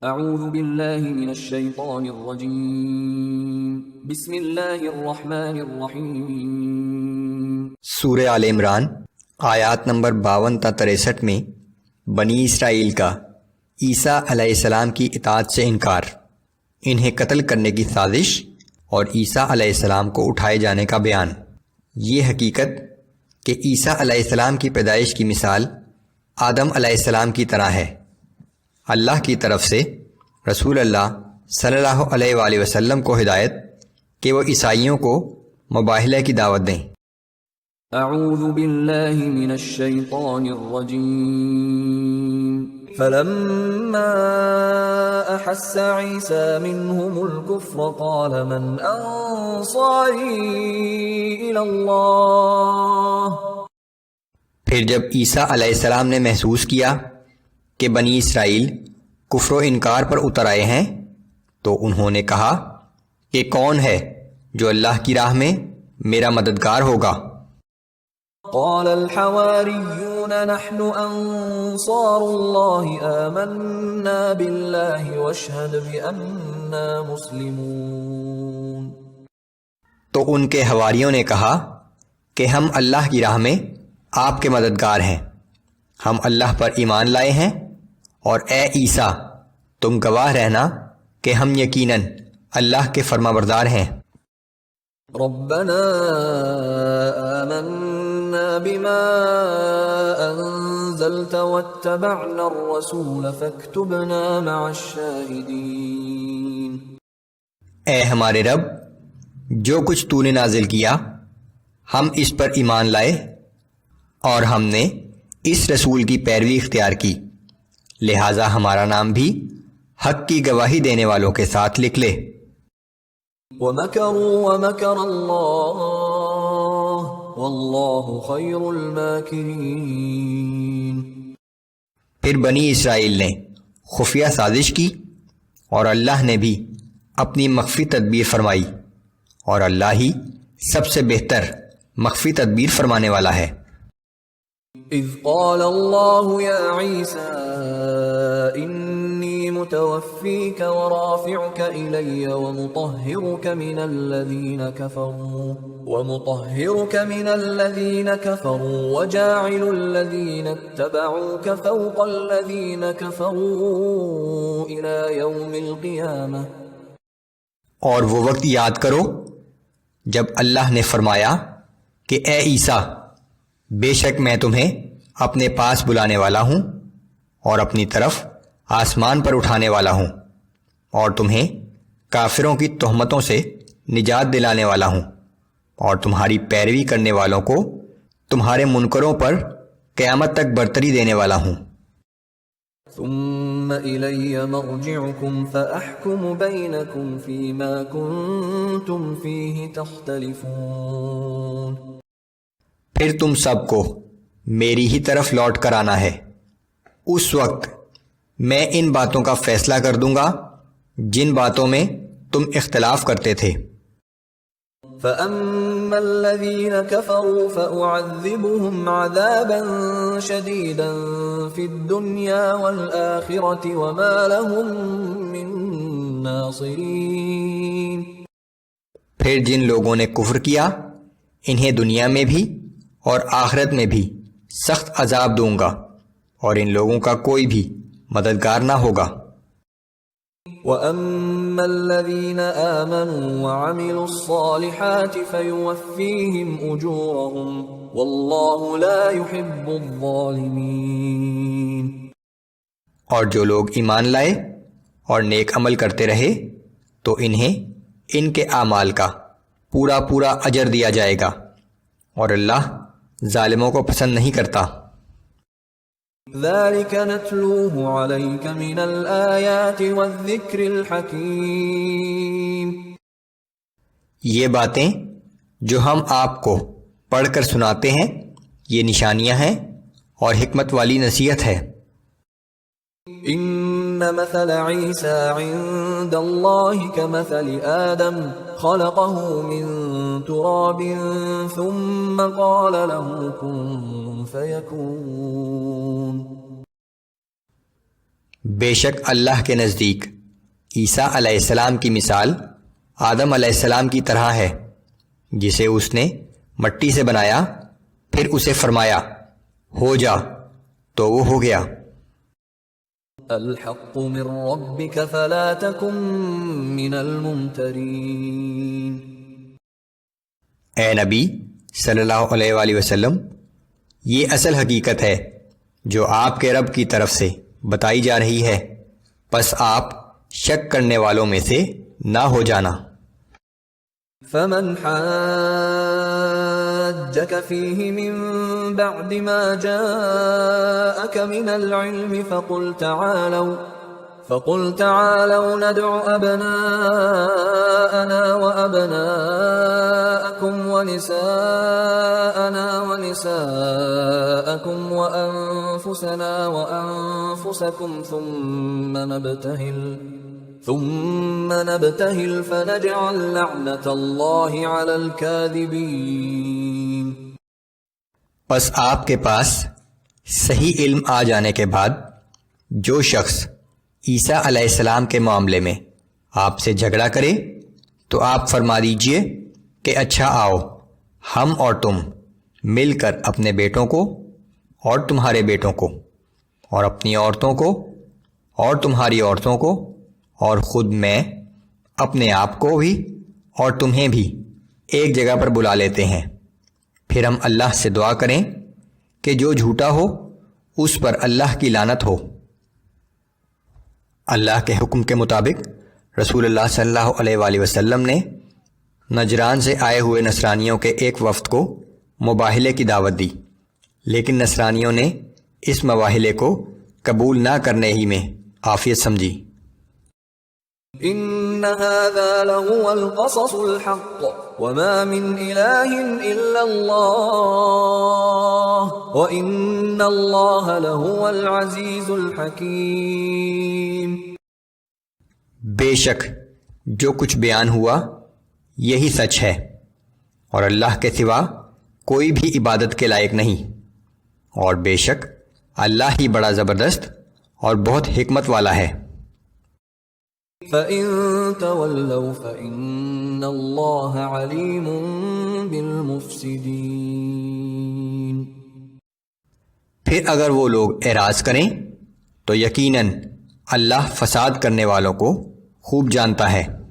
اعوذ باللہ من الشیطان الرجیم بسم اللہ الرحمن الرحیم۔ سورہ آل عمران آیات نمبر 52 تا 63 میں بنی اسرائیل کا عیسیٰ علیہ السلام کی اطاعت سے انکار، انہیں قتل کرنے کی سازش اور عیسیٰ علیہ السلام کو اٹھائے جانے کا بیان۔ یہ حقیقت کہ عیسیٰ علیہ السلام کی پیدائش کی مثال آدم علیہ السلام کی طرح ہے، اللہ کی طرف سے رسول اللہ صلی اللہ علیہ وآلہ وسلم کو ہدایت کہ وہ عیسائیوں کو مباہلہ کی دعوت دیں۔ اعوذ باللہ من الشیطان الرجیم فلما احس عیسیٰ منہم الکفر قال من انصاری الی اللہ۔ پھر جب عیسیٰ علیہ السلام نے محسوس کیا کہ بنی اسرائیل کفر و انکار پر اتر آئے ہیں تو انہوں نے کہا کہ کون ہے جو اللہ کی راہ میں میرا مددگار ہوگا؟ قال الحواریون نحن انصار اللہ آمنا باللہ واشہد بأننا مسلمون۔ تو ان کے حواریوں نے کہا کہ ہم اللہ کی راہ میں آپ کے مددگار ہیں، ہم اللہ پر ایمان لائے ہیں، اور اے عیسیٰ تم گواہ رہنا کہ ہم یقیناً اللہ کے فرمانبردار ہیں۔ ربنا آمنا بما انزلت واتبعنا الرسول فاکتبنا مع الشاہدین۔ اے ہمارے رب، جو کچھ تو نے نازل کیا ہم اس پر ایمان لائے اور ہم نے اس رسول کی پیروی اختیار کی، لہٰذا ہمارا نام بھی حق کی گواہی دینے والوں کے ساتھ لکھ لے۔ وَمَكَرُوا وَمَكَرَ اللَّهُ وَاللَّهُ خَيْرُ الْمَاكِرِينَ۔ پھر بنی اسرائیل نے خفیہ سازش کی اور اللہ نے بھی اپنی مخفی تدبیر فرمائی، اور اللہ ہی سب سے بہتر مخفی تدبیر فرمانے والا ہے۔ اذ قال اللہ یا عیسیٰ انی متوفیک ورافعک الی ومطہرک من الذین کفروا وجاعل الذین اتبعوک فوق الذین کفروا الی یوم القیامہ۔ اور وہ وقت یاد کرو جب اللہ نے فرمایا کہ اے عیسیٰ، بے شک میں تمہیں اپنے پاس بلانے والا ہوں اور اپنی طرف آسمان پر اٹھانے والا ہوں، اور تمہیں کافروں کی تہمتوں سے نجات دلانے والا ہوں، اور تمہاری پیروی کرنے والوں کو تمہارے منکروں پر قیامت تک برتری دینے والا ہوں۔ ثم الی مرجعکم فاحکم بینکم فیما کنتم فیہ تختلفون۔ پھر تم سب کو میری ہی طرف لوٹ کر آنا ہے، اس وقت میں ان باتوں کا فیصلہ کر دوں گا جن باتوں میں تم اختلاف کرتے تھے۔ فَأَمَّا الَّذِينَ كَفَرُوا فَأُعَذِّبُهُمْ عَذَابًا شَدِيدًا فِي الدُّنْيَا وَالْآخِرَةِ وَمَا لَهُم مِّن نَّاصِرِينَ۔ پھر جن لوگوں نے کفر کیا انہیں دنیا میں بھی اور آخرت میں بھی سخت عذاب دوں گا، اور ان لوگوں کا کوئی بھی مددگار نہ ہوگا۔ وَأَمَّا الَّذِينَ آمَنُوا وَعَمِلُوا الصَّالِحَاتِ فَيُوَفِّيهِمْ أُجُورَهُمْ وَاللَّهُ لَا يُحِبُّ الظَّالِمِينَ۔ اور جو لوگ ایمان لائے اور نیک عمل کرتے رہے تو انہیں ان کے اعمال کا پورا پورا اجر دیا جائے گا، اور اللہ ظالموں کو پسند نہیں کرتا۔ ذَلِكَ نَتْلُوهُ عَلَيْكَ مِنَ الْآيَاتِ وَالذِّكْرِ الْحَكِيمِ۔ یہ باتیں جو ہم آپ کو پڑھ کر سناتے ہیں یہ نشانیاں ہیں اور حکمت والی نصیحت ہے۔ ان مثل عیسیٰ عند اللہ کمثل آدم خلقه من تراب ثم قال له كن فيكون۔ بے شک اللہ کے نزدیک عیسیٰ علیہ السلام کی مثال آدم علیہ السلام کی طرح ہے، جسے اس نے مٹی سے بنایا، پھر اسے فرمایا ہو جا تو وہ ہو گیا۔ الحق من ربك فلا تكن من الممترين۔ اے نبی صلی اللہ علیہ وآلہ وسلم، یہ اصل حقیقت ہے جو آپ کے رب کی طرف سے بتائی جا رہی ہے، پس آپ شک کرنے والوں میں سے نہ ہو جانا۔ فمن حاجك فيه من بعد ما جاءك من العلم فقل تعالوا ندع أبناءنا وأبناءكم ونساءنا ونساءكم وأنفسنا وأنفسكم ثم نبتهل فنجعل لعنة الله على الكاذبين۔ پس آپ کے پاس صحیح علم آ جانے کے بعد جو شخص عیسیٰ علیہ السلام کے معاملے میں آپ سے جھگڑا کرے تو آپ فرما دیجئے کہ اچھا آؤ، ہم اور تم مل کر اپنے بیٹوں کو اور تمہارے بیٹوں کو اور اپنی عورتوں کو اور تمہاری عورتوں کو اور خود میں اپنے آپ کو بھی اور تمہیں بھی ایک جگہ پر بلا لیتے ہیں، پھر ہم اللہ سے دعا کریں کہ جو جھوٹا ہو اس پر اللہ کی لعنت ہو۔ اللہ کے حکم کے مطابق رسول اللہ صلی اللہ علیہ وآلہ وسلم نے نجران سے آئے ہوئے نصرانیوں کے ایک وفد کو مباہلے کی دعوت دی، لیکن نصرانیوں نے اس مباہلے کو قبول نہ کرنے ہی میں عافیت سمجھی۔ ان هذا لهو القصص الحق وما من اله الا الله وان الله لهو العزيز الحكيم۔ بے شک جو کچھ بیان ہوا یہی سچ ہے، اور اللہ کے سوا کوئی بھی عبادت کے لائق نہیں، اور بے شک اللہ ہی بڑا زبردست اور بہت حکمت والا ہے۔ فَإِن تَوَلَّوْا فَإِنَّ اللَّهَ عَلِيمٌ بِالْمُفْسِدِينَ۔ پھر اگر وہ لوگ اعراض کریں تو یقیناً اللہ فساد کرنے والوں کو خوب جانتا ہے۔